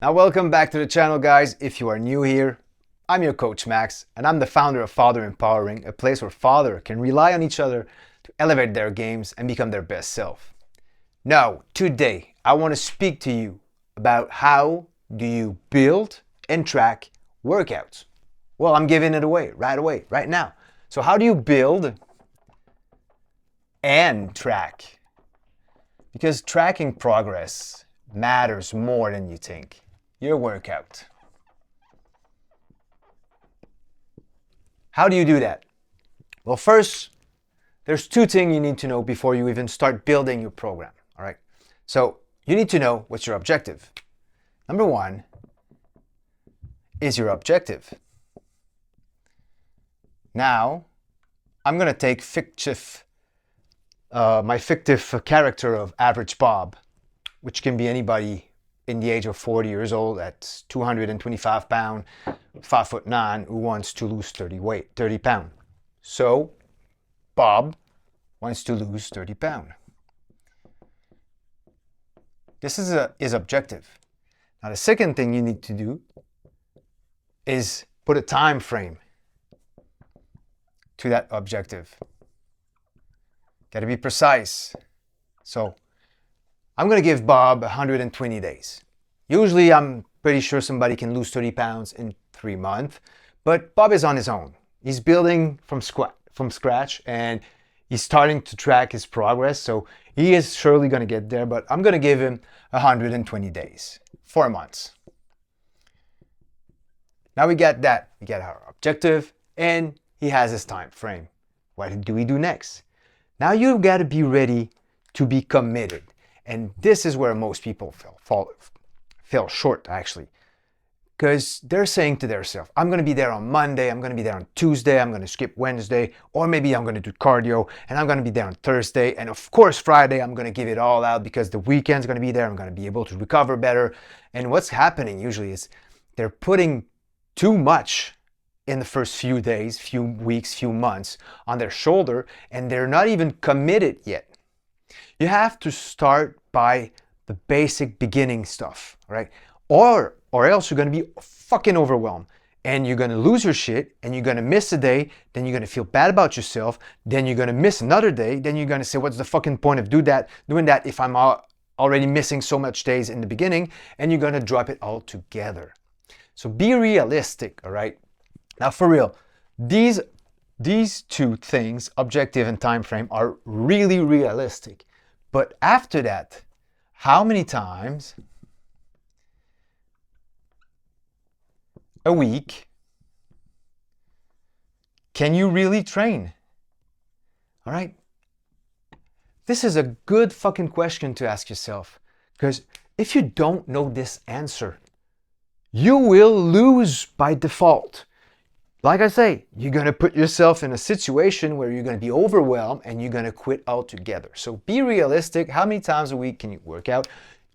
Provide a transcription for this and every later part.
Now welcome back to the channel, guys. If you are new here, I'm your coach Max, and I'm the founder of Father Empowering, a place where fathers can rely on each other to elevate their games and become their best self. Now, today, I want to speak to you about how do you build and track workouts. Well, I'm giving it away, right now. So how do you build and track? Because tracking progress matters more than you think. Your workout. How do you do that? Well, first, there's two things you need to know before you even start building your program, all right? So you need to know what's your objective. Number one is your objective. Now, I'm gonna take my fictive character of Average Bob, which can be anybody in the age of 40 years old at 225 pounds, 5'9", who wants to lose 30 pounds. So Bob wants to lose 30 pounds. This is his objective. Now the second thing you need to do is put a time frame to that objective. Got to be precise. So I'm going to give Bob 120 days. Usually I'm pretty sure somebody can lose 30 pounds in 3 months, but Bob is on his own. He's building from scratch and he's starting to track his progress. So he is surely going to get there, but I'm going to give him 120 days, 4 months. Now we got that. We got our objective and he has his time frame. What do we do next? Now you got to be ready to be committed. And this is where most people fell short, actually. Because they're saying to themselves, I'm going to be there on Monday, I'm going to be there on Tuesday, I'm going to skip Wednesday, or maybe I'm going to do cardio, and I'm going to be there on Thursday, and of course Friday I'm going to give it all out because the weekend's going to be there, I'm going to be able to recover better. And what's happening usually is they're putting too much in the first few days, few weeks, few months on their shoulder, and they're not even committed yet. You have to start by the basic beginning stuff, right? Or else you're going to be fucking overwhelmed and you're going to lose your shit and you're going to miss a day, then you're going to feel bad about yourself, then you're going to miss another day, then you're going to say, what's the fucking point of doing that if I'm already missing so much days in the beginning, and you're going to drop it all together. So be realistic, all right? Now for real, these two things, objective and time frame, are really realistic. But after that, how many times a week can you really train? All right? This is a good fucking question to ask yourself, because if you don't know this answer, you will lose by default. Like I say, you're going to put yourself in a situation where you're going to be overwhelmed and you're going to quit altogether. So be realistic. How many times a week can you work out?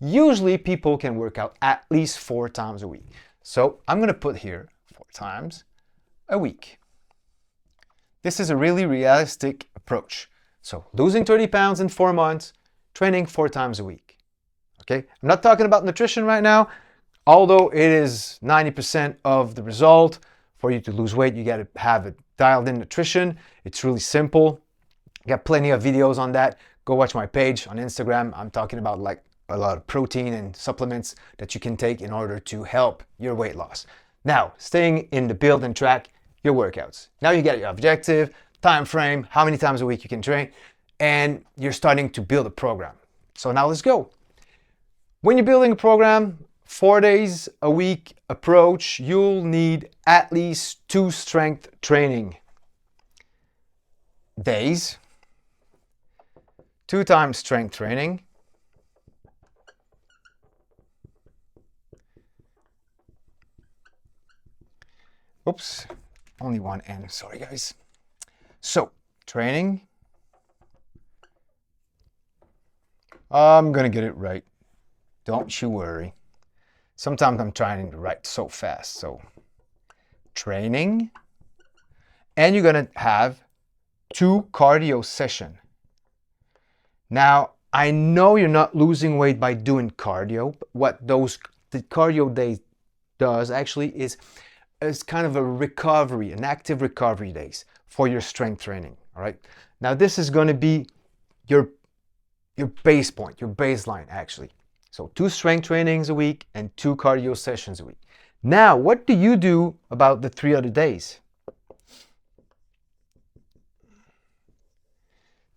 Usually people can work out at least 4 times a week. So I'm going to put here 4 times a week. This is a really realistic approach. So losing 30 pounds in 4 months, training 4 times a week. Okay? I'm not talking about nutrition right now, although it is 90% of the result. For you to lose weight, you got to have a dialed in nutrition. It's really simple. Got plenty of videos on that. Go watch my page on Instagram. I'm talking about like a lot of protein and supplements that you can take in order to help your weight loss. Now, staying in the build and track your workouts. Now you get your objective, time frame, how many times a week you can train, and you're starting to build a program. So now let's go. When you're building a program, 4 days a week approach, you'll need at least 2 strength training days, 2 times strength training, oops, only one N, sorry guys. So training, I'm gonna get it right, don't you worry. Sometimes I'm trying to write so fast. So training, and you're going to have 2 cardio sessions. Now, I know you're not losing weight by doing cardio, but what those the cardio day does actually is kind of a recovery, an active recovery days for your strength training. All right. Now this is going to be your base point, your baseline actually. So 2 strength trainings a week and 2 cardio sessions a week. Now, what do you do about the 3 other days?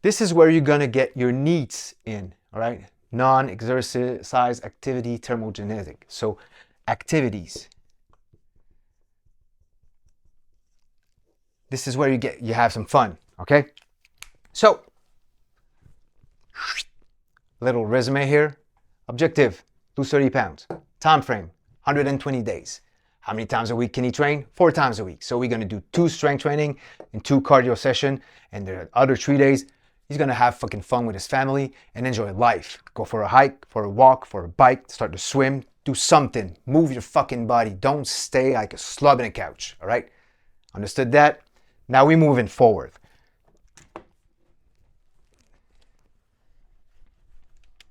This is where you're going to get your needs in, all right? Non-exercise activity thermogenetic. So activities. This is where you have some fun, okay? So, little resume here. Objective, lose 30 pounds. Time frame, 120 days. How many times a week can he train? 4 times a week. So we're going to do 2 strength training and 2 cardio session. And the other 3 days, he's going to have fucking fun with his family and enjoy life. Go for a hike, for a walk, for a bike, start to swim. Do something. Move your fucking body. Don't stay like a slob in a couch. All right? Understood that? Now we're moving forward.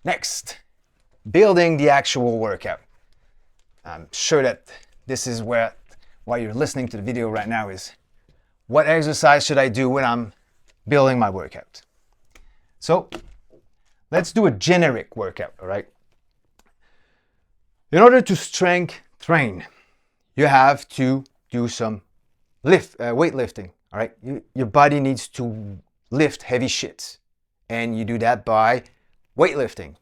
Next, building the actual workout. I'm sure that this is why you're listening to the video right now is, what exercise should I do when I'm building my workout? So let's do a generic workout, all right? In order to strength train, you have to do some weightlifting, all right? Your body needs to lift heavy shit, and you do that by weightlifting.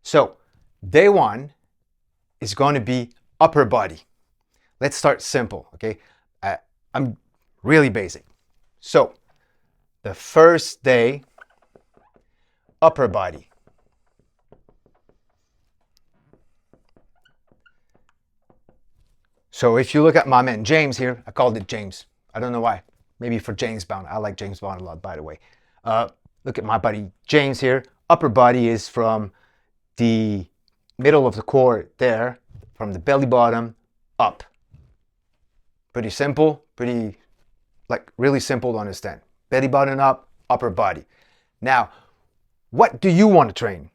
So day 1 is going to be upper body. Let's start simple, okay? I'm really basic. So the first day, upper body. So if you look at my man James here, I called it James. I don't know why. Maybe for James Bond. I like James Bond a lot, by the way. Look at my buddy James here. Upper body is from the middle of the core there, from the belly bottom up. Pretty simple, really simple to understand. Belly button up, upper body. Now, what do you want to train?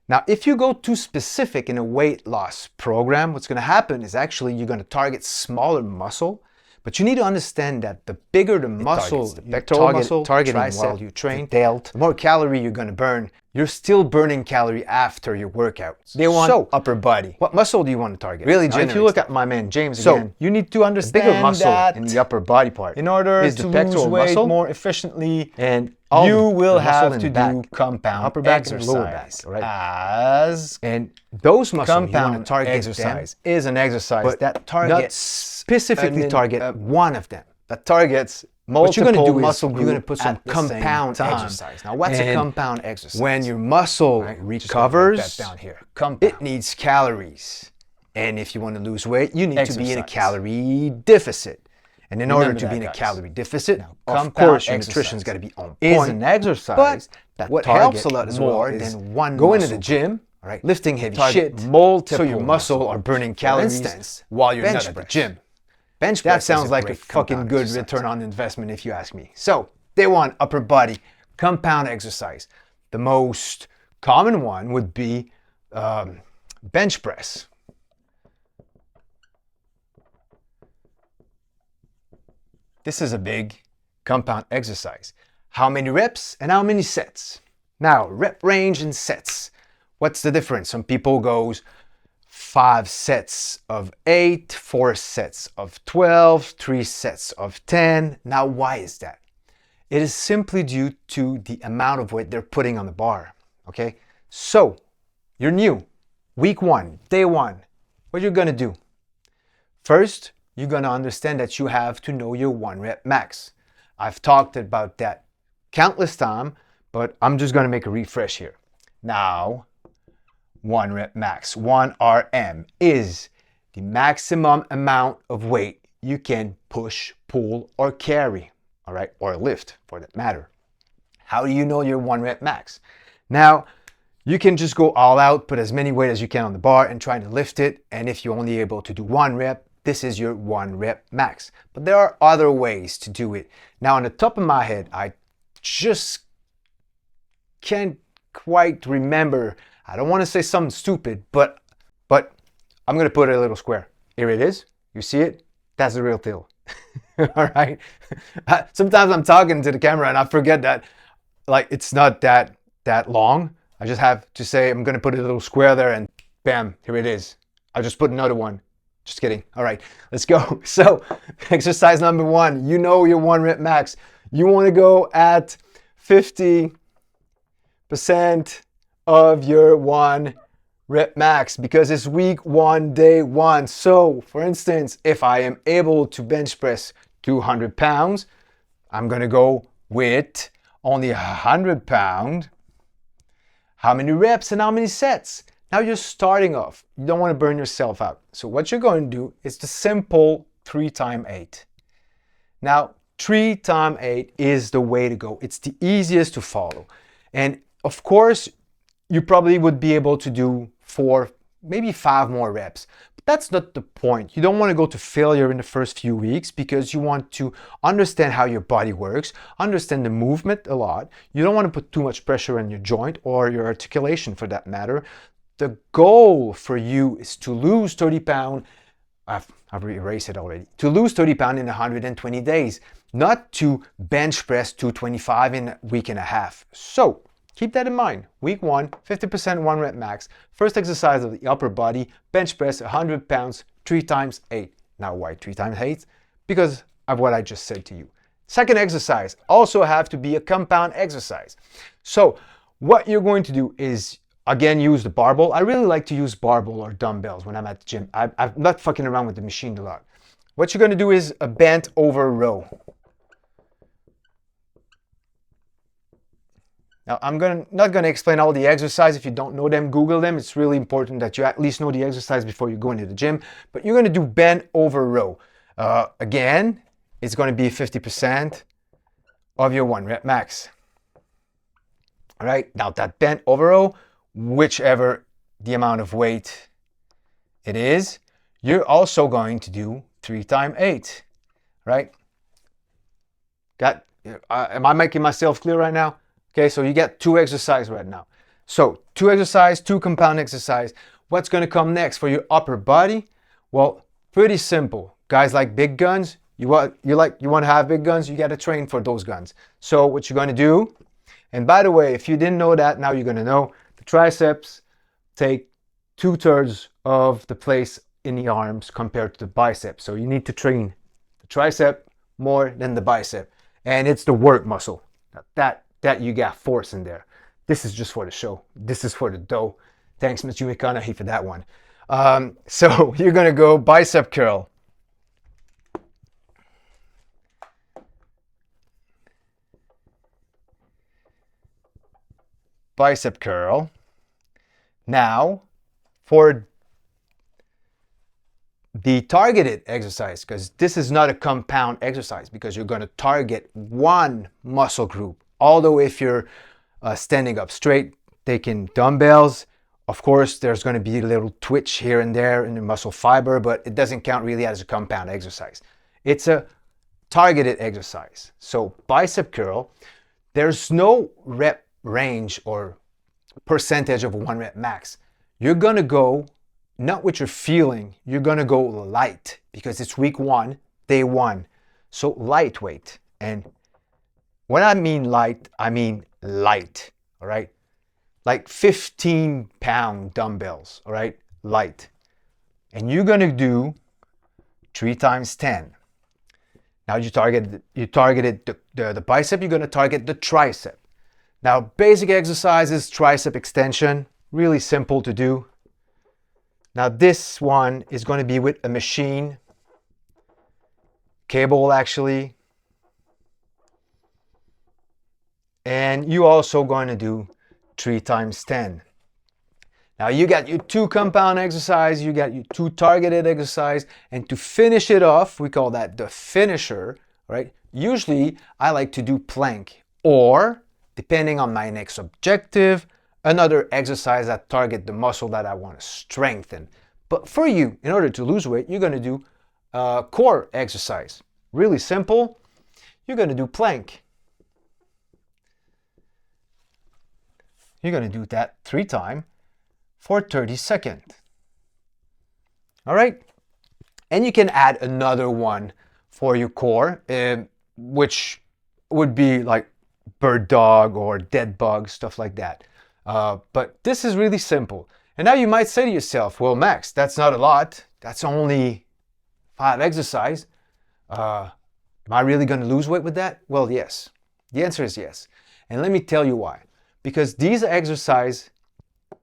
Now, if you go too specific in a weight loss program, what's going to happen is actually you're going to target smaller muscle, but you need to understand that the bigger the muscle, the pectoral muscle, tricep, while you train, the more calorie you're going to burn. You're still burning calorie after your workouts. They want upper body. What muscle do you want to target? Really, if you look at my man James again, you need to understand the bigger muscle that in the upper body part. In order to lose weight more efficiently, and you will have to do compound upper back exercise, and lower back, right? And those muscles you want to target exercise is an exercise that targets specifically target one of them. That targets multiple muscle groups. You're going to put some compound exercise. Now, what's a compound exercise? When your muscle recovers, it needs calories. And if you want to lose weight, you need to be in a calorie deficit. And in order to be in a calorie deficit, of course, your nutrition's got to be on point. Is an exercise that what helps a lot is more than one going to the gym, right? Lifting heavy shit, so your muscle are burning calories while you're not at the gym. Bench press, that sounds like a fucking good return on investment if you ask me. So they want upper body compound exercise. The most common one would be bench press. This is a big compound exercise. How many reps and how many sets? Now, rep range and sets. What's the difference? Some people goes 5 sets of 8, 4 sets of 12, 3 sets of 10. Now, why is that? It is simply due to the amount of weight they're putting on the bar, okay? So, you're new, week 1, day 1. What you're gonna do? First, you're gonna understand that you have to know your 1 rep max. I've talked about that countless times, but I'm just gonna make a refresh here. Now, 1 rep max, 1 RM, is the maximum amount of weight you can push, pull, or carry, all right, or lift for that matter. How do you know your 1 rep max? Now, you can just go all out, put as many weight as you can on the bar and try to lift it, and if you're only able to do 1 rep, this is your 1 rep max. But there are other ways to do it. Now, on the top of my head, I just can't quite remember. I don't want to say something stupid, but I'm going to put a little square. Here it is. You see it? That's the real deal. All right. Sometimes I'm talking to the camera and I forget that like it's not that long. I just have to say I'm going to put a little square there and bam, here it is. I'll just put another one. Just kidding. All right, let's go. So exercise number 1, you know your 1 rep max. You want to go at 50% of your 1 rep max because it's week 1, day 1. So for instance, if I am able to bench press 200 pounds, I'm going to go with only 100 pounds. How many reps and how many sets? Now you're starting off. You don't want to burn yourself out. So what you're going to do is the simple 3 times 8. Now 3 times 8 is the way to go. It's the easiest to follow. And of course, you probably would be able to do 4, maybe 5 more reps. But that's not the point. You don't want to go to failure in the first few weeks because you want to understand how your body works, understand the movement a lot. You don't want to put too much pressure on your joint or your articulation for that matter. The goal for you is to lose 30 pounds. I've erased it already. To lose 30 pounds in 120 days, not to bench press 225 in a week and a half. So keep that in mind. Week 1, 50% 1 rep max. First exercise of the upper body, bench press 100 pounds, 3 times 8. Now why 3 times 8? Because of what I just said to you. Second exercise also have to be a compound exercise. So what you're going to do is, again, use the barbell. I really like to use barbell or dumbbells when I'm at the gym. I'm not fucking around with the machine a lot. What you're going to do is a bent over row. Now, I'm not going to explain all the exercise. If you don't know them, Google them. It's really important that you at least know the exercise before you go into the gym. But you're going to do bent over row. Again, it's going to be 50% of your 1 rep max. All right, now that bent over row, whichever the amount of weight it is, you're also going to do 3 times 8, right? Am I making myself clear right now? Okay, so you get 2 exercises right now. So 2 exercise, 2 compound exercise. What's going to come next for your upper body? Well, pretty simple. Guys like big guns. You want to have big guns, you got to train for those guns. So what you're going to do, and by the way, if you didn't know that, now you're going to know, the triceps take 2/3 of the place in the arms compared to the bicep. So you need to train the tricep more than the bicep. And it's the work muscle. That you got force in there. This is just for the show. This is for the dough. Thanks, Matthew McConaughey, for that one. So you're going to go bicep curl. Bicep curl. Now, for the targeted exercise, because this is not a compound exercise, because you're going to target one muscle group. Although if you're standing up straight, taking dumbbells, of course, there's going to be a little twitch here and there in the muscle fiber, but it doesn't count really as a compound exercise. It's a targeted exercise. So bicep curl, there's no rep range or percentage of a 1 rep max. You're going to go not what you're feeling, you're going to go light because it's week 1, day 1. So lightweight. And when I mean light, I mean light, all right? Like 15-pound dumbbells, all right? Light. And you're going to do 3 times 10. Now you targeted the bicep, you're going to target the tricep. Now basic exercises, tricep extension, really simple to do. Now this one is going to be with a machine, cable actually. And you also going to do 3 times 10. Now you got your 2 compound exercise, you got your 2 targeted exercise, and to finish it off, we call that the finisher, right? Usually I like to do plank, or depending on my next objective, another exercise that target the muscle that I want to strengthen. But for you, in order to lose weight, you're going to do a core exercise. Really simple. You're going to do plank. You're going to do that 3 times for 30 seconds. All right. And you can add another one for your core, which would be like bird dog or dead bug, stuff like that. But this is really simple. And now you might say to yourself, well, Max, that's not a lot. That's only 5 exercises. Am I really going to lose weight with that? Well, yes. The answer is yes. And let me tell you why. Because these exercises,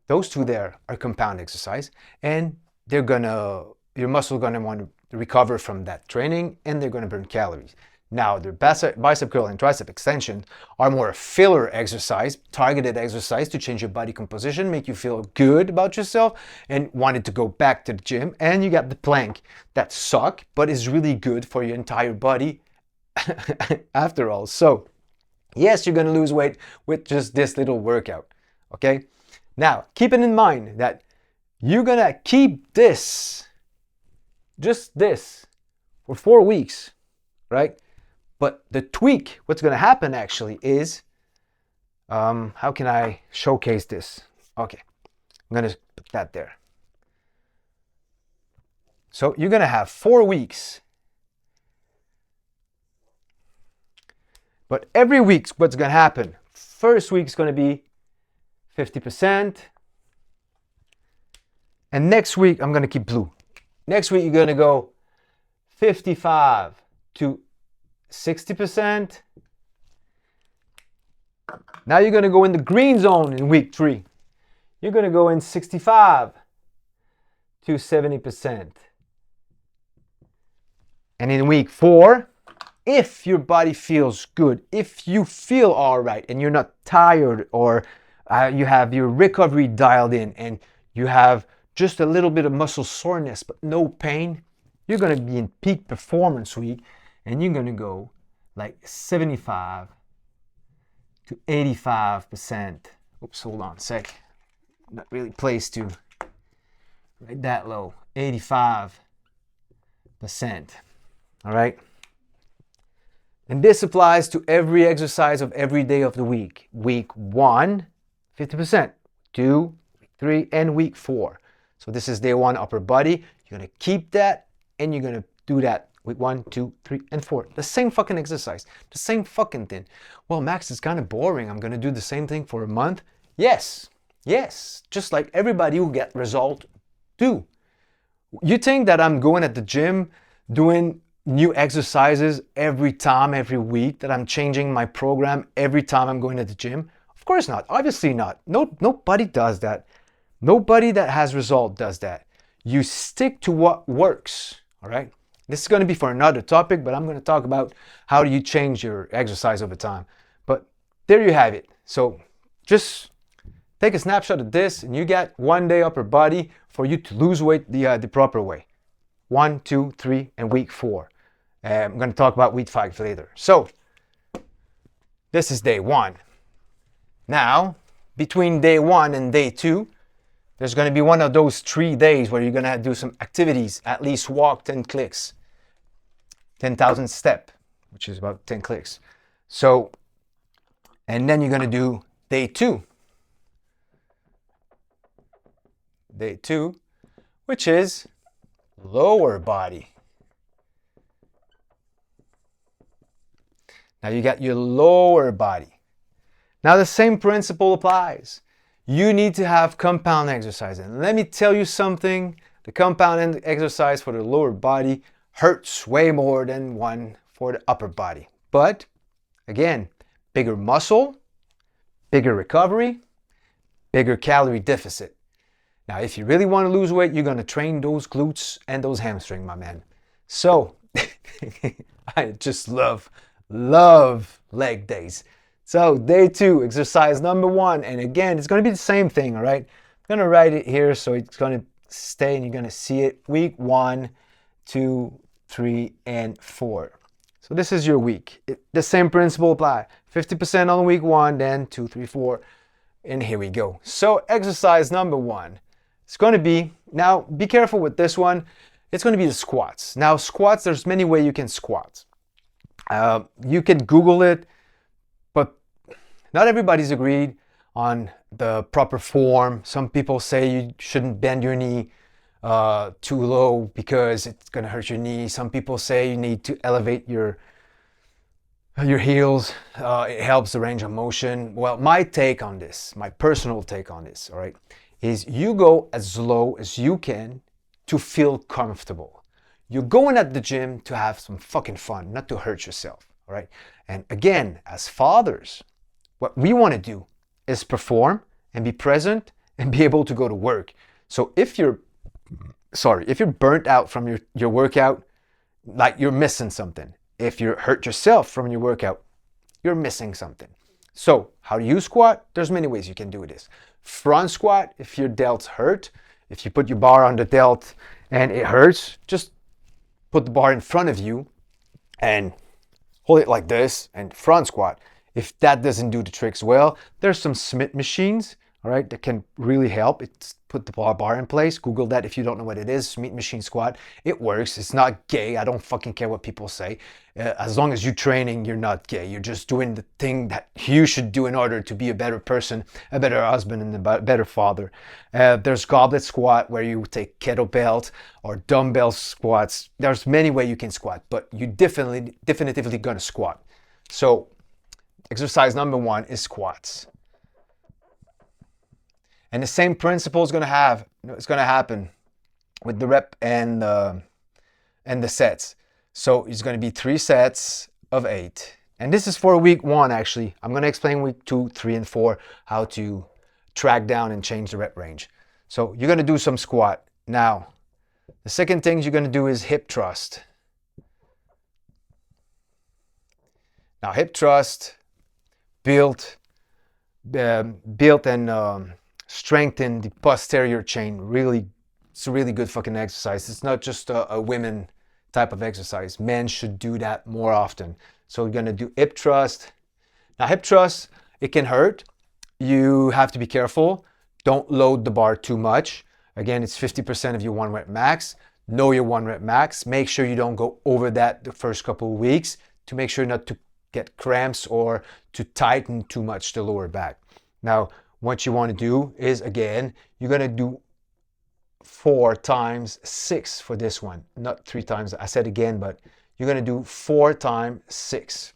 those two there are compound exercise, and they're gonna, your muscle gonna want to recover from that training, and they're gonna burn calories. Now, the bicep curl and tricep extension are more a filler exercise, targeted exercise to change your body composition, make you feel good about yourself, and wanted to go back to the gym. And you got the plank that suck, but is really good for your entire body after all. So, yes, you're gonna lose weight with just this little workout, okay? Now, keep it in mind that you're gonna keep this, just this, for 4 weeks, right? But the tweak, what's gonna happen actually is, how can I showcase this? Okay, I'm gonna put that there. So you're gonna have 4 weeks. But every week, what's gonna happen? First week's gonna be 50%. And next week, I'm gonna keep blue. Next week, you're gonna go 55 to 60%. Now you're gonna go in the green zone in week 3. You're gonna go in 65 to 70%. And in week 4, if your body feels good, if you feel all right and you're not tired, or you have your recovery dialed in and you have just a little bit of muscle soreness but no pain, you're going to be in peak performance week, and you're going to go like 75 to 85%. Oops, hold on a sec. Not really placed to right that low. 85%. All right. And this applies to every exercise of every day of the week. Week 1, 50%. 2, week 3, and week 4. So this is day 1, upper body. You're going to keep that, and you're going to do that week 1, 2, 3, and 4. The same fucking exercise. The same fucking thing. Well, Max, it's kind of boring. I'm going to do the same thing for a month. Yes. Yes. Just like everybody who get result do. You think that I'm going at the gym doing new exercises every time, every week, that I'm changing my program every time I'm going to the gym? Of course not. Obviously not. Nobody does that. Nobody that has result does that. You stick to what works, all right? This is going to be for another topic, but I'm going to talk about how do you change your exercise over time. But there you have it. So just take a snapshot of this, and you get 1 day upper body for you to lose weight the proper way. 1, 2, 3, and week 4. I'm going to talk about week 5 later. So this is day 1. Now, between day 1 and day 2, there's going to be one of those 3 days where you're going to do some activities, at least walk 10 clicks, 10,000 step, which is about 10 clicks. So, and then you're going to do day 2. Day 2, which is lower body. Now you got your lower body. Now the same principle applies. You need to have compound exercise. And let me tell you something, the compound exercise for the lower body hurts way more than one for the upper body. But again, bigger muscle, bigger recovery, bigger calorie deficit. Now, if you really want to lose weight, you're going to train those glutes and those hamstrings, my man. So, I just love leg days. So, day 2, exercise number 1. And again, it's going to be the same thing, all right? I'm going to write it here so it's going to stay and you're going to see it. Week 1, 2, 3, and 4. So, this is your week. The same principle apply. 50% on week 1, then 2, 3, 4. And here we go. So, exercise number 1. It's going to be, now be careful with this one, it's going to be the squats. Now squats, there's many ways you can squat. You can Google it, but not everybody's agreed on the proper form. Some people say you shouldn't bend your knee. too low because it's going to hurt your knee. Some people say you need to elevate your heels. It helps the range of motion. Well, my take on this, my personal take on this, all right, is you go as low as you can to feel comfortable. You're going at the gym to have some fucking fun, not to hurt yourself, all right? And again, as fathers, what we want to do is perform and be present and be able to go to work. So if you're burnt out from your workout, like you're missing something. If you hurt yourself from your workout, you're missing something. So how do you squat? There's many ways you can do this. Front squat, if your delts hurt, if you put your bar on the delt and it hurts, just put the bar in front of you and hold it like this and front squat. If that doesn't do the tricks well, there's some Smith machines, all right, that can really help. It's put the bar in place. Google that if you don't know what it is. Smith machine squat. It works. It's not gay. I don't fucking care what people say. As long as you're training, you're not gay. You're just doing the thing that you should do in order to be a better person, a better husband, and a better father. There's goblet squat where you take kettlebells or dumbbell squats. There's many ways you can squat, but you definitively gonna squat. So exercise number 1 is squats. And the same principle is going to happen with the rep and the sets. So it's going to be 3 sets of 8. And this is for week 1, actually. I'm going to explain week 2, 3, and 4 how to track down and change the rep range. So you're going to do some squat. Now, the second thing you're going to do is hip thrust. Now, hip thrust built and strengthen the posterior chain. Really, it's a really good fucking exercise. It's not just a women type of exercise. Men should do that more often. So we're gonna do hip thrust. Now hip thrust, it can hurt. You have to be careful. Don't load the bar too much. Again, it's 50% of your 1 rep max. Know your 1 rep max. Make sure you don't go over that the first couple of weeks to make sure not to get cramps or to tighten too much the lower back. Now, what you want to do is, again, you're going to do 4 times 6 for this one. Not 3 times, I said again, but you're going to do 4 times 6.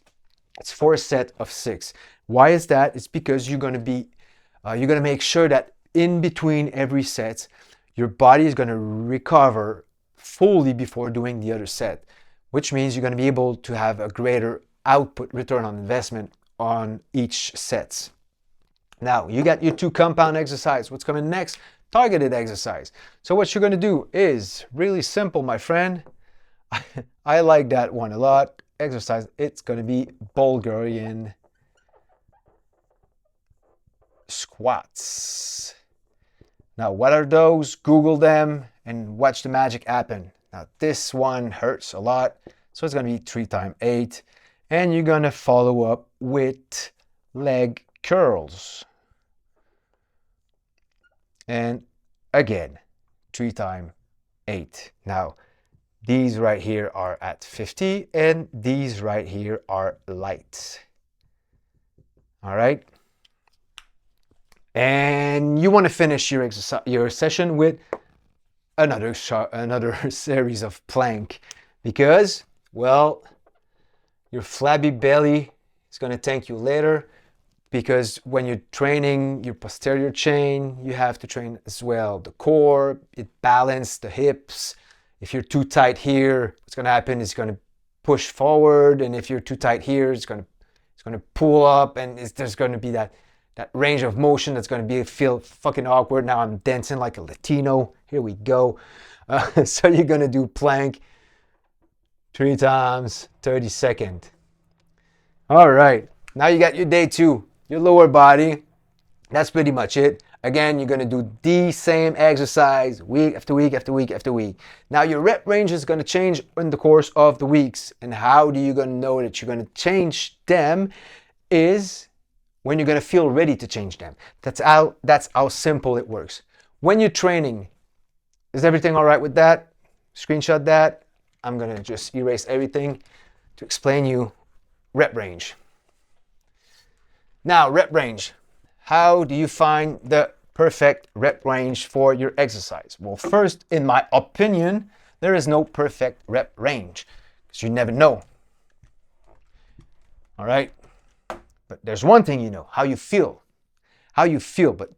It's 4 sets of 6. Why is that? It's because you're going to make sure that in between every set, your body is going to recover fully before doing the other set, which means you're going to be able to have a greater output return on investment on each set. Now, you got your 2 compound exercise. What's coming next? Targeted exercise. So what you're going to do is really simple, my friend. I like that one a lot. Exercise, it's going to be Bulgarian squats. Now, what are those? Google them and watch the magic happen. Now, this one hurts a lot. So it's going to be 3 times 8. And you're going to follow up with leg curls. And again, 3 times 8. Now, these right here are at 50 and these right here are light. All right. And you want to finish your session with another series of plank because, well, your flabby belly is going to thank you later. Because when you're training your posterior chain, you have to train as well the core, it balance the hips. If you're too tight here, what's going to happen is it's going to push forward, and if you're too tight here, it's going to pull up, and there's going to be that range of motion that's going to feel fucking awkward. Now I'm dancing like a Latino. Here we go. So you're going to do plank 3 times 30 seconds. All right. Now you got your day 2. Your lower body, that's pretty much it. Again, you're going to do the same exercise week after week after week after week. Now your rep range is going to change in the course of the weeks. And how do you going to know that you're going to change them is when you're going to feel ready to change them. That's how simple it works. When you're training, is everything all right with that? Screenshot that. I'm going to just erase everything to explain you rep range. Now, rep range. How do you find the perfect rep range for your exercise? Well, first, in my opinion, there is no perfect rep range because you never know. All right? But there's one thing you know, how you feel. How you feel, but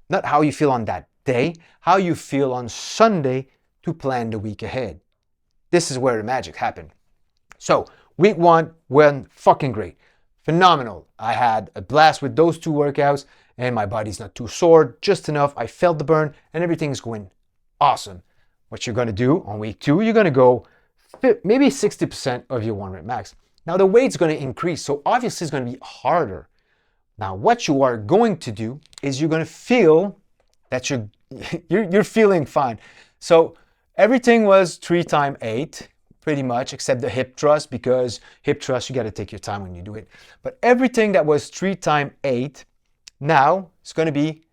not how you feel on that day, how you feel on Sunday to plan the week ahead. This is where the magic happened. So, week 1 went fucking great. Phenomenal. I had a blast with those 2 workouts and my body's not too sore, just enough. I felt the burn and everything's going awesome. What you're going to do on week 2, you're going to go maybe 60% of your 1 rep max. Now the weight's going to increase, so obviously it's going to be harder. Now what you are going to do is you're going to feel that you're feeling fine. So everything was 3 times 8 pretty much, except the hip thrust, because hip thrust you got to take your time when you do it. But everything that was 3 times 8 now it's going to be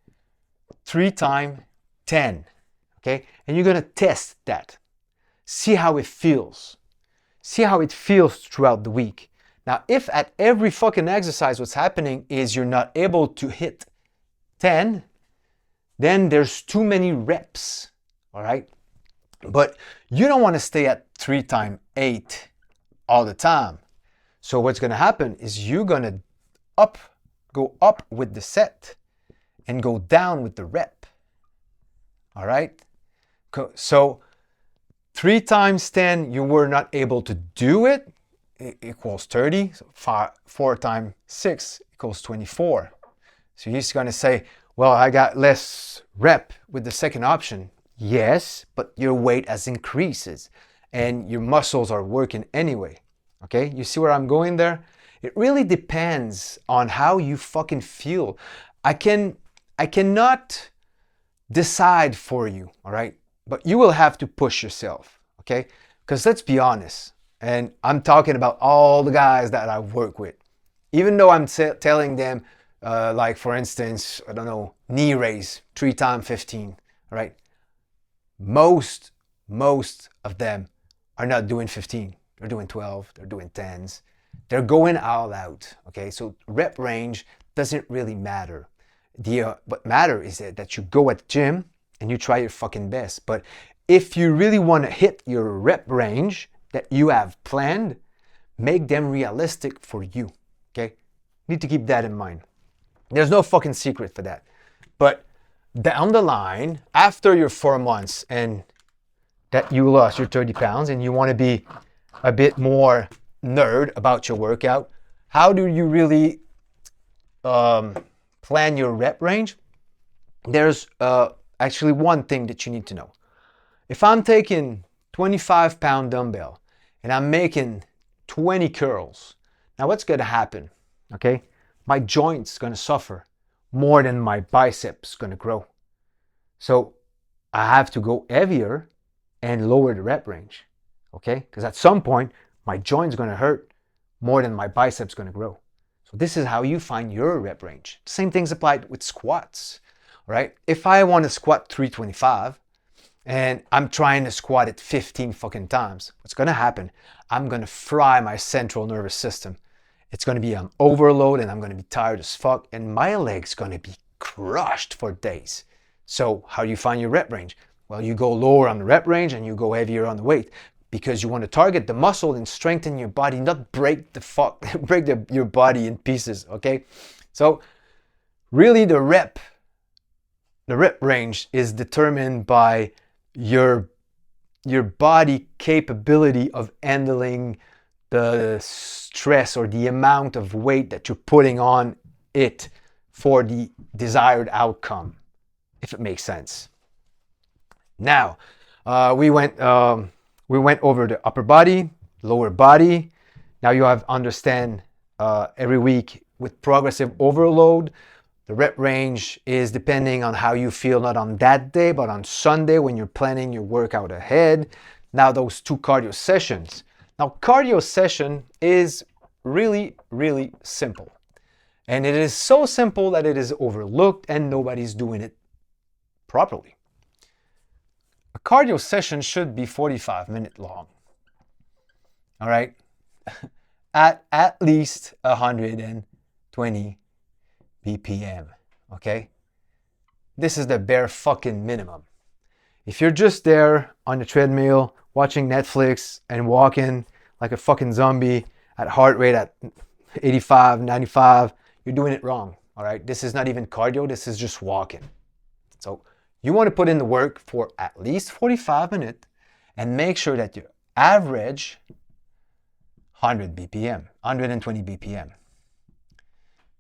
3 times 10. Okay? And you're going to test that. See how it feels. See how it feels throughout the week. Now, if at every fucking exercise what's happening is you're not able to hit 10, then there's too many reps, all right? But you don't want to stay at 3 times 8 all the time. So what's going to happen is you're going to go up with the set and go down with the rep, all right? So 3 times 10, you were not able to do it, equals 30. So 4 times 6 equals 24. So you're just going to say, well, I got less rep with the second option. Yes, but your weight has increases and your muscles are working anyway. Okay, you see where I'm going there? It really depends on how you fucking feel. I cannot decide for you, all right? But you will have to push yourself, okay? Because let's be honest, and I'm talking about all the guys that I work with. Even though I'm telling them, like for instance, I don't know, knee raise, 3 times 15, all right? Most of them are not doing 15. They're doing 12, they're doing 10s. They're going all out, okay? So rep range doesn't really matter. What matters is that you go at the gym and you try your fucking best. But if you really want to hit your rep range that you have planned, make them realistic for you, okay? Need to keep that in mind. There's no fucking secret for that. But down the line, after your 4 months and that you lost your 30 pounds and you want to be a bit more nerd about your workout, how do you really plan your rep range? There's actually one thing that you need to know. If I'm taking 25-pound dumbbell and I'm making 20 curls, now what's going to happen? Okay, my joint's going to suffer more than my biceps going to grow. So I have to go heavier and lower the rep range. Okay, because at some point my joint's going to hurt more than my biceps going to grow. So this is how you find your rep range. Same things apply with squats. Right? If I want to squat 325 and I'm trying to squat it 15 fucking times, what's going to happen? I'm going to fry my central nervous system. It's going to be on overload and I'm going to be tired as fuck and my leg's going to be crushed for days. So how do you find your rep range? Well, you go lower on the rep range and you go heavier on the weight because you want to target the muscle and strengthen your body, not break your body in pieces, okay? So really the rep range is determined by your body capability of handling the stress or the amount of weight that you're putting on it for the desired outcome, if it makes sense. Now, we went over the upper body, lower body. Now you have understand every week with progressive overload, the rep range is depending on how you feel, not on that day, but on Sunday when you're planning your workout ahead. Now those 2 cardio sessions. Now cardio session is really, really simple. And it is so simple that it is overlooked and nobody's doing it properly. A cardio session should be 45 minutes long. All right? at least 120 BPM, okay? this is the bare fucking minimum. If you're just there on the treadmill watching Netflix and walking like a fucking zombie at heart rate at 85, 95, you're doing it wrong. All right. This is not even cardio. This is just walking. So you want to put in the work for at least 45 minutes and make sure that you average 100 BPM, 120 BPM.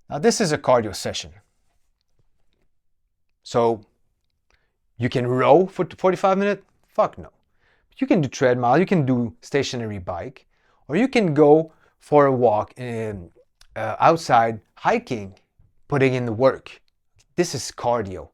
Now this is a cardio session. So you can row for 45 minutes? Fuck no. You can do treadmill, you can do stationary bike, or you can go for a walk outside hiking, putting in the work. This is cardio.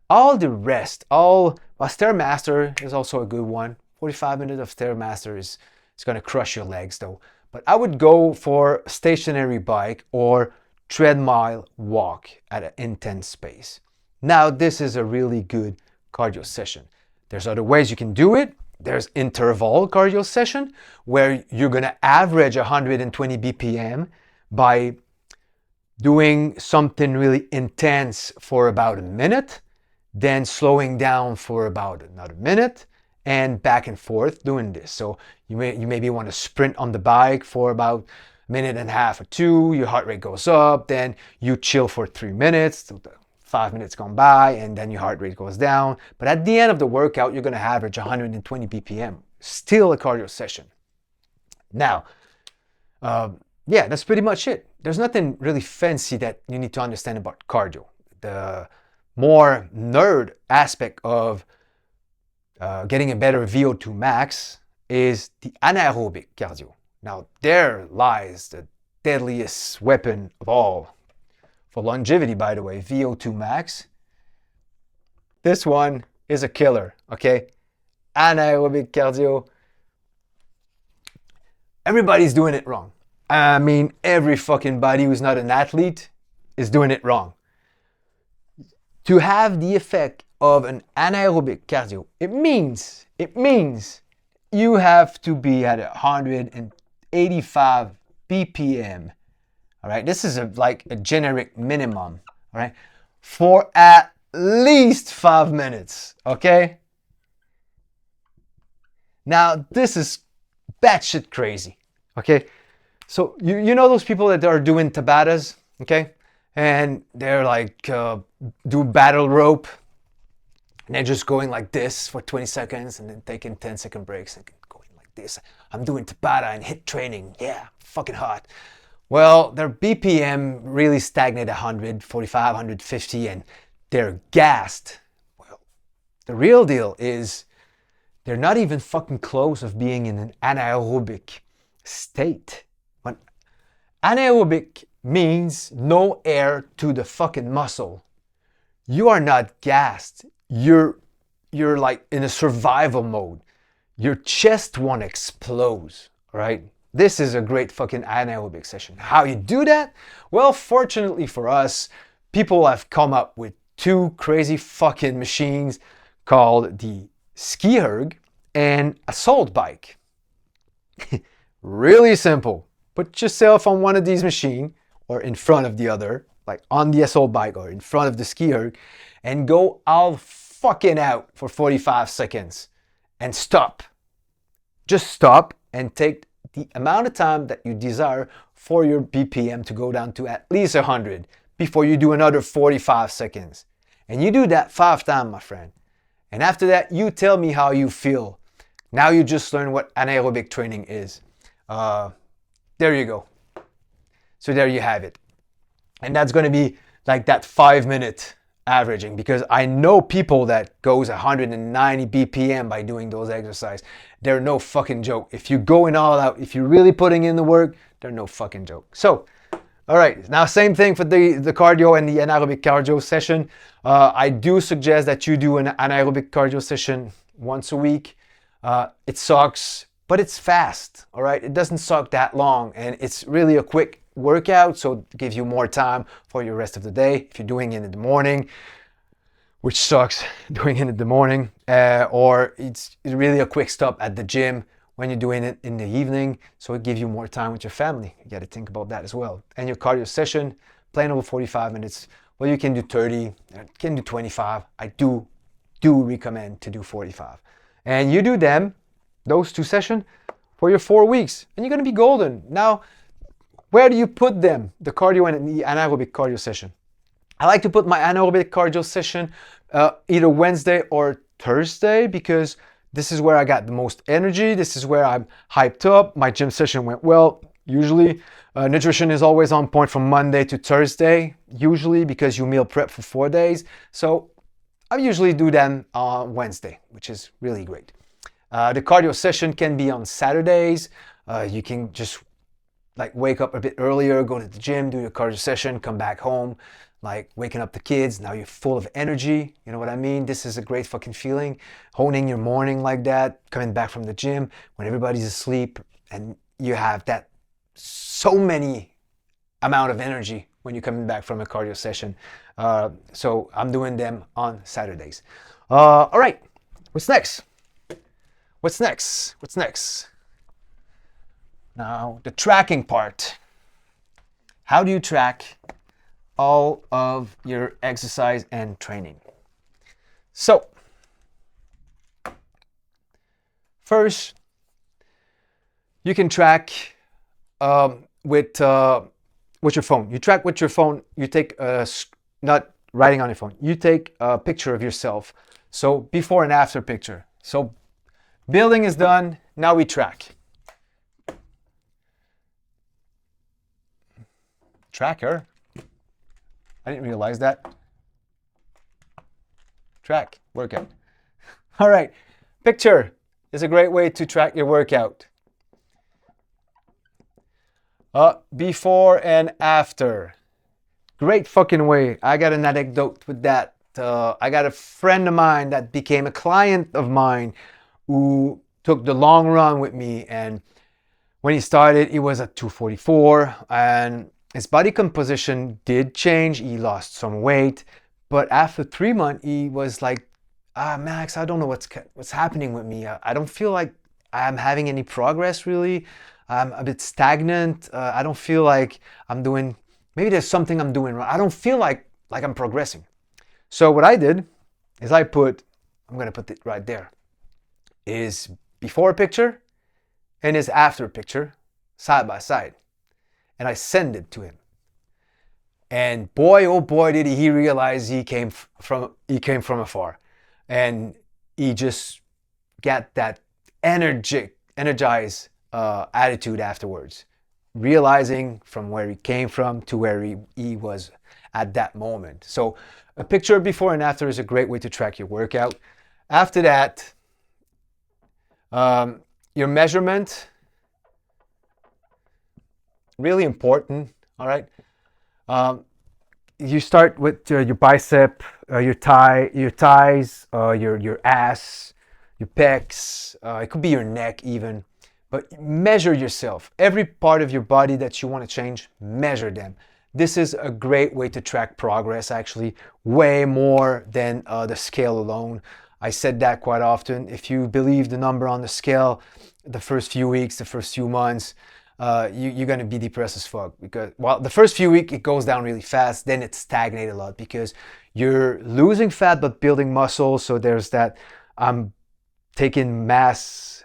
All the rest, Stairmaster is also a good one. 45 minutes of Stairmaster is going to crush your legs though. But I would go for stationary bike or treadmill walk at an intense pace. Now this is a really good cardio session. There's other ways you can do it. There's interval cardio session where you're going to average 120 BPM by doing something really intense for about a minute, then slowing down for about another minute, and back and forth doing this. So you maybe want to sprint on the bike for about a minute and a half or two, your heart rate goes up, then you chill for 3 minutes, so 5 minutes gone by, and then your heart rate goes down. But at the end of the workout, you're going to average 120 BPM. Still a cardio session. Now, yeah, that's pretty much it. There's nothing really fancy that you need to understand about cardio. The more nerd aspect of getting a better VO2 max is the anaerobic cardio. Now, there lies the deadliest weapon of all. For longevity, by the way, VO2 max. This one is a killer, okay? Anaerobic cardio. Everybody's doing it wrong. I mean, every fucking body who's not an athlete is doing it wrong. To have the effect of an anaerobic cardio, it means you have to be at 185 BPM. All right, this is like a generic minimum, all right, for at least 5 minutes, okay? Now, this is batshit crazy, okay? So, you know those people that are doing Tabatas, okay? And they're like, do battle rope, and they're just going like this for 20 seconds and then taking 10-second breaks and going like this. I'm doing Tabata and HIIT training, yeah, fucking hot. Well, their BPM really stagnate 145, 150, and they're gassed. Well, the real deal is they're not even fucking close of being in an anaerobic state. When anaerobic means no air to the fucking muscle. You are not gassed. You're like in a survival mode. Your chest won't explode, all right? This is a great fucking anaerobic session. How you do that? Well, fortunately for us, people have come up with two crazy fucking machines called the SkiErg and Assault Bike. Really simple. Put yourself on one of these machines or in front of the other, like on the Assault Bike or in front of the SkiErg, and go all fucking out for 45 seconds and stop. Just stop and take the amount of time that you desire for your BPM to go down to at least 100 before you do another 45 seconds. And you do that 5 times, my friend. And after that, you tell me how you feel. Now you just learned what anaerobic training is. There you go. So there you have it. And that's going to be like that 5-minute averaging, because I know people that goes 190 BPM by doing those exercises. They're no fucking joke. If you're going all out, if you're really putting in the work, they're no fucking joke. So, all right, now same thing for the cardio and the anaerobic cardio session. I do suggest that you do an anaerobic cardio session once a week. It sucks, but it's fast, all right? It doesn't suck that long, and it's really a quick workout, so it gives you more time for your rest of the day. If you're doing it in the morning, which sucks doing it in the morning, or it's really a quick stop at the gym when you're doing it in the evening, so it gives you more time with your family. You got to think about that as well. And your cardio session, plain over 45 minutes well, you can do 30, you can do 25. I do recommend to do 45. And you do them, those 2 sessions, for your 4 weeks, and you're going to be golden. Now, where do you put them, the cardio and the anaerobic cardio session? I like to put my anaerobic cardio session either Wednesday or Thursday, because this is where I got the most energy. This is where I'm hyped up. My gym session went well. Usually, nutrition is always on point from Monday to Thursday, usually because you meal prep for 4 days. So I usually do them on Wednesday, which is really great. The cardio session can be on Saturdays. You can just like wake up a bit earlier, go to the gym, do your cardio session, come back home, like waking up the kids. Now you're full of energy. You know what I mean? This is a great fucking feeling. Honing your morning like that, coming back from the gym when everybody's asleep, and you have that so many amount of energy when you're coming back from a cardio session. So I'm doing them on Saturdays. All right, what's next? What's next? What's next? Now, the tracking part. How do you track all of your exercise and training? So, first, you can track with your phone. You track with your phone. You take not writing on your phone. You take a picture of yourself. So before and after picture. So building is done. Now we track. Tracker. I didn't realize that. Track workout. All right. Picture is a great way to track your workout. Before and after. Great fucking way. I got an anecdote with that. I got a friend of mine that became a client of mine who took the long run with me. And when he started, he was at 244. And his body composition did change. He lost some weight. But after 3 months, he was like, Max, I don't know what's happening with me. I don't feel like I'm having any progress, really. I'm a bit stagnant. I don't feel like I'm doing, maybe there's something I'm doing wrong. I don't feel like I'm progressing. So what I did is I'm going to put it right there, is before picture and his after picture side by side. And I send it to him. And boy, oh boy, did he realize he came from afar. And he just got that energized attitude afterwards, realizing from where he came from to where he was at that moment. So a picture before and after is a great way to track your workout. After that, your measurement, really important. All right. You start with your bicep, your thighs, your ass, your pecs. It could be your neck even. But measure yourself. Every part of your body that you want to change, measure them. This is a great way to track progress, actually, way more than the scale alone. I said that quite often. If you believe the number on the scale, the first few weeks, the first few months, you're going to be depressed as fuck. Because, well, the first few weeks, it goes down really fast. Then it stagnates a lot because you're losing fat but building muscle. So there's that taking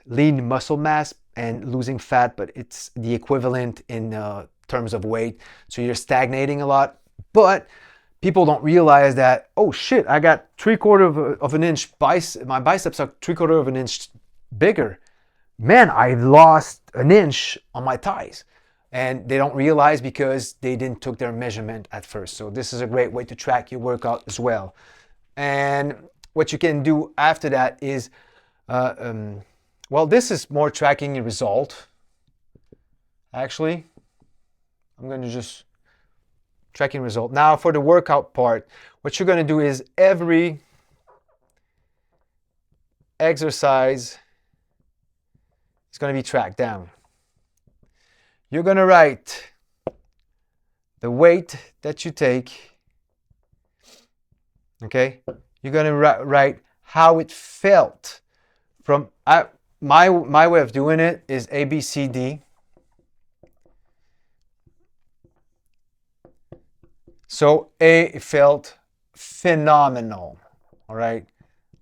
lean muscle mass, and losing fat, but it's the equivalent in terms of weight. So you're stagnating a lot. But people don't realize that, oh shit, I got 3/4 of an inch my biceps are 3/4 of an inch bigger. Man, I lost an inch on my thighs. And they don't realize because they didn't took their measurement at first. So this is a great way to track your workout as well. And what you can do after that is well, this is more tracking your result. Actually, I'm going to just tracking result. Now for the workout part, what you're going to do is every exercise is going to be tracked down. You're going to write the weight that you take. Okay? You're going to write how it felt from my way of doing it is A, B, C, D. So it felt phenomenal. All right.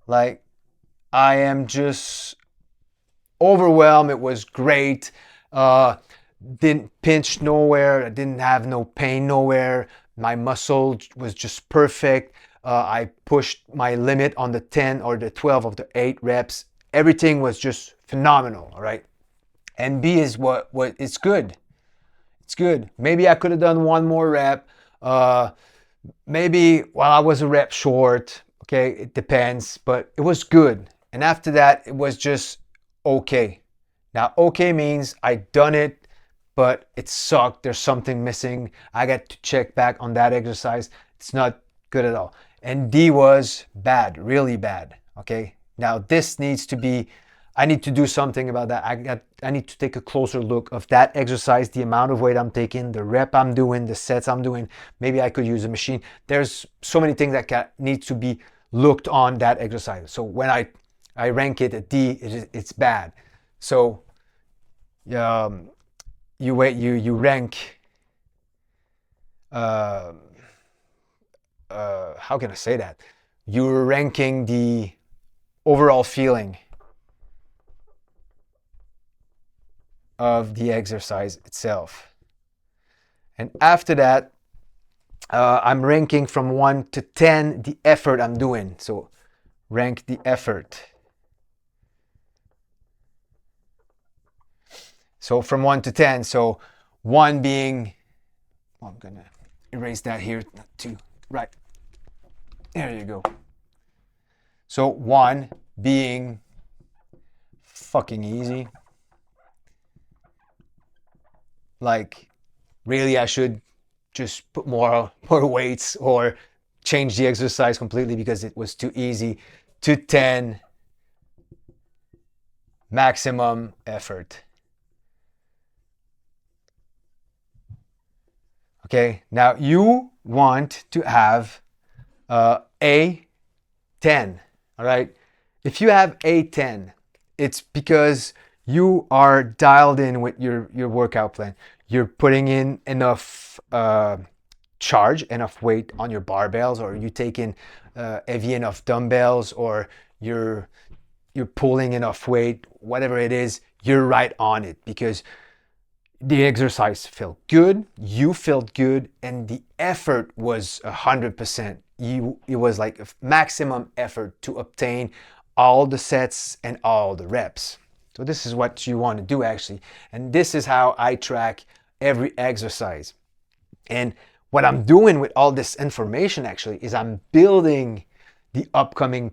Like I am just overwhelmed. It was great. Didn't pinch nowhere. I didn't have no pain nowhere. My muscle was just perfect. I pushed my limit on the 10 or the 12 of the 8 reps. Everything was just phenomenal. All right. And B is what it's good. It's good. Maybe I could have done one more rep. Maybe while I was a rep short. Okay, it depends, but it was good. And after that, it was just okay. Now, okay means I done it, but it sucked. There's something missing. I got to check back on that exercise. It's not good at all. And D was bad, really bad. Okay, now this needs to be, I need to do something about that. I need to take a closer look of that exercise, the amount of weight I'm taking, the rep I'm doing, the sets I'm doing. Maybe I could use a machine. There's so many things that need to be looked on that exercise. So when I rank it at D, it's bad. So you rank. How can I say that? You're ranking the overall feeling of the exercise itself. And after that, I'm ranking from 1 to 10 the effort I'm doing. So rank the effort. So from 1 to 10. So 1 being, well, I'm going to erase that here. 2, right. There you go. So 1 being fucking easy. Like, really, I should just put more weights or change the exercise completely because it was too easy. To 10, maximum effort. Okay, now you want to have a 10, all right? If you have a 10, it's because you are dialed in with your workout plan. You're putting in enough charge, enough weight on your barbells, or you taking heavy enough dumbbells, or you're pulling enough weight, whatever it is, you're right on it because the exercise felt good, you felt good, and the effort was 100%. It was like a maximum effort to obtain all the sets and all the reps. So this is what you want to do actually. And this is how I track every exercise. And what I'm doing with all this information actually is I'm building the upcoming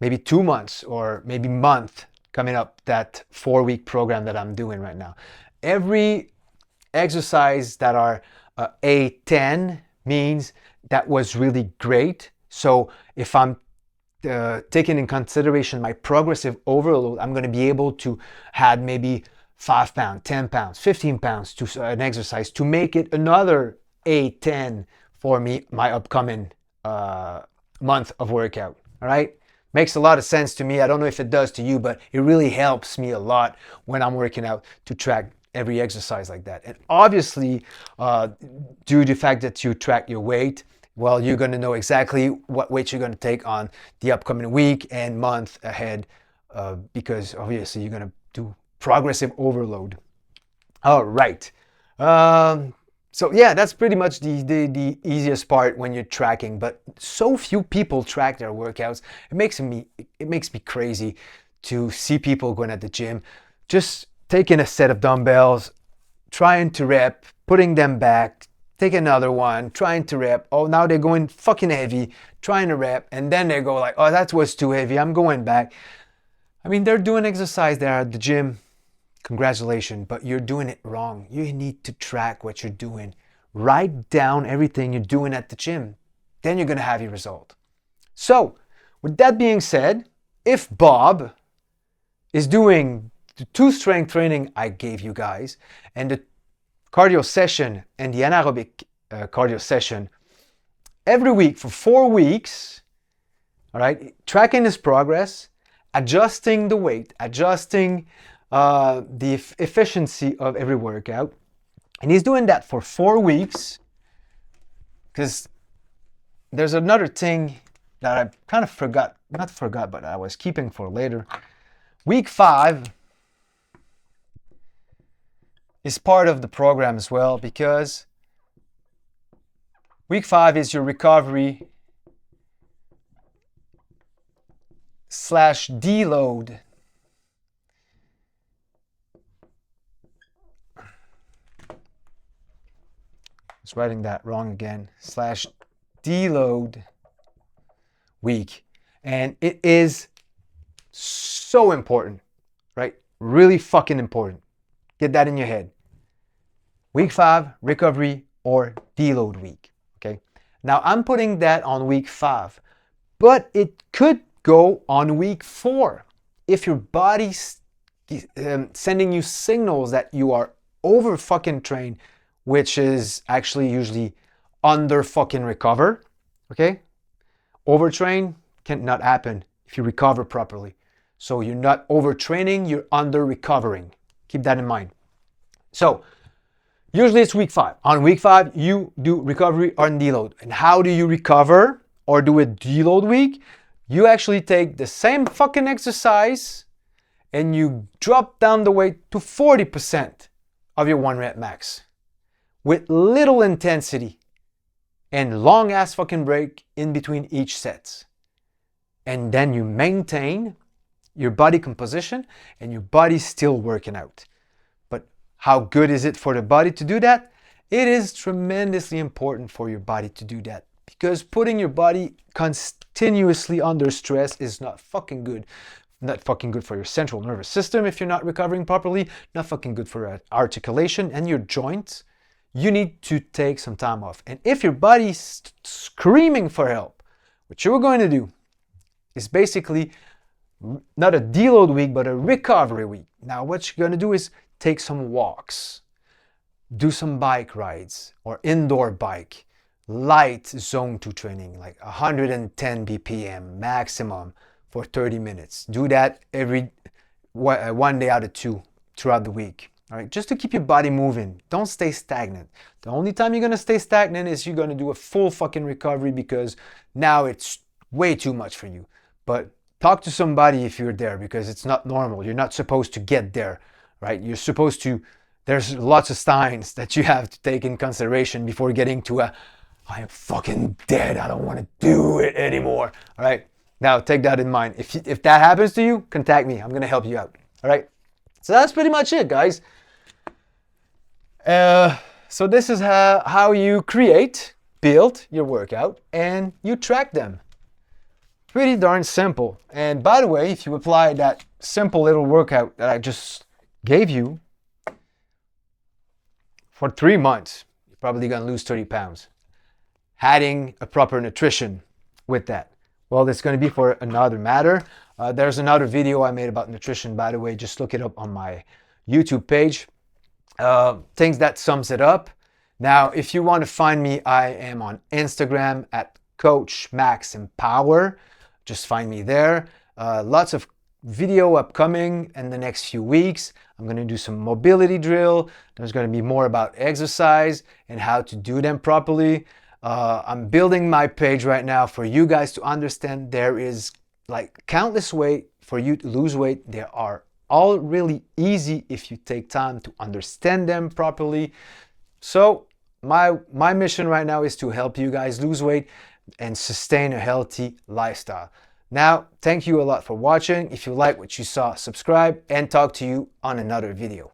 maybe 2 months or maybe month coming up, that 4-week program that I'm doing right now. Every exercise that are A10 means that was really great. So if I'm taking in consideration my progressive overload, I'm going to be able to add maybe 5 pounds, 10 pounds, 15 pounds to an exercise to make it another A10 for me, my upcoming month of workout. All right. Makes a lot of sense to me. I don't know if it does to you, but it really helps me a lot when I'm working out to track every exercise like that. And obviously, due to the fact that you track your weight, well, you're going to know exactly what weight you're going to take on the upcoming week and month ahead because obviously you're going to do progressive overload. All right. So yeah, that's pretty much the easiest part when you're tracking, but so few people track their workouts. It makes me crazy to see people going at the gym, just taking a set of dumbbells, trying to rep, putting them back, take another one, trying to rep. Oh, now they're going fucking heavy, trying to rep, and then they go like, oh, that was too heavy, I'm going back. I mean, they're doing exercise there at the gym. Congratulations, but you're doing it wrong. You need to track what you're doing. Write down everything you're doing at the gym. Then you're going to have your result. So, with that being said, if Bob is doing the 2 strength training I gave you guys, and the cardio session and the anaerobic cardio session every week for 4 weeks, all right, tracking his progress, adjusting the weight, adjusting the efficiency of every workout. And he's doing that for 4 weeks. because there's another thing that I kind of forgot, not forgot, but I was keeping for later. Week 5 is part of the program as well, because week 5 is your recovery / deload. I was writing that wrong again. / deload week. And it is so important, right? Really fucking important. Get that in your head. Week 5, recovery or deload week. Okay. Now I'm putting that on week 5, but it could go on week 4 if your body's sending you signals that you are over fucking trained, which is actually usually under fucking recover. Okay. Overtrain cannot happen if you recover properly. So you're not overtraining, you're under recovering. Keep that in mind. So usually it's week 5. On week 5, you do recovery or deload. And how do you recover or do a deload week? You actually take the same fucking exercise and you drop down the weight to 40% of your 1 rep max with little intensity and long ass fucking break in between each set. And then you maintain your body composition and your body's still working out. But how good is it for the body to do that? It is tremendously important for your body to do that, because putting your body continuously under stress is not fucking good. Not fucking good for your central nervous system if you're not recovering properly, not fucking good for your articulation and your joints. You need to take some time off. And if your body's screaming for help, what you're going to do is basically not a deload week, but a recovery week. Now, what you're going to do is take some walks, do some bike rides or indoor bike, light zone 2 training, like 110 BPM maximum for 30 minutes. Do that every 1 day out of 2 throughout the week. All right, just to keep your body moving. Don't stay stagnant. The only time you're going to stay stagnant is you're going to do a full fucking recovery, because now it's way too much for you. But talk to somebody if you're there, because it's not normal. You're not supposed to get there, right? You're supposed to, there's lots of signs that you have to take in consideration before getting to a, I am fucking dead, I don't want to do it anymore. All right, now take that in mind. If that happens to you, contact me. I'm going to help you out. All right, so that's pretty much it, guys. So this is how you build your workout and you track them. Pretty darn simple. And by the way, if you apply that simple little workout that I just gave you for 3 months, you're probably going to lose 30 pounds. Adding a proper nutrition with that. Well, that's going to be for another matter. There's another video I made about nutrition, by the way. Just look it up on my YouTube page. Things that sums it up. Now, if you want to find me, I am on Instagram at Coach Max Empower. Just find me there. Lots of video upcoming in the next few weeks. I'm going to do some mobility drill. There's going to be more about exercise and how to do them properly. I'm building my page right now for you guys to understand there is like countless ways for you to lose weight. They are all really easy if you take time to understand them properly. So my mission right now is to help you guys lose weight and sustain a healthy lifestyle. Now, thank you a lot for watching. If you like what you saw, subscribe, and talk to you on another video.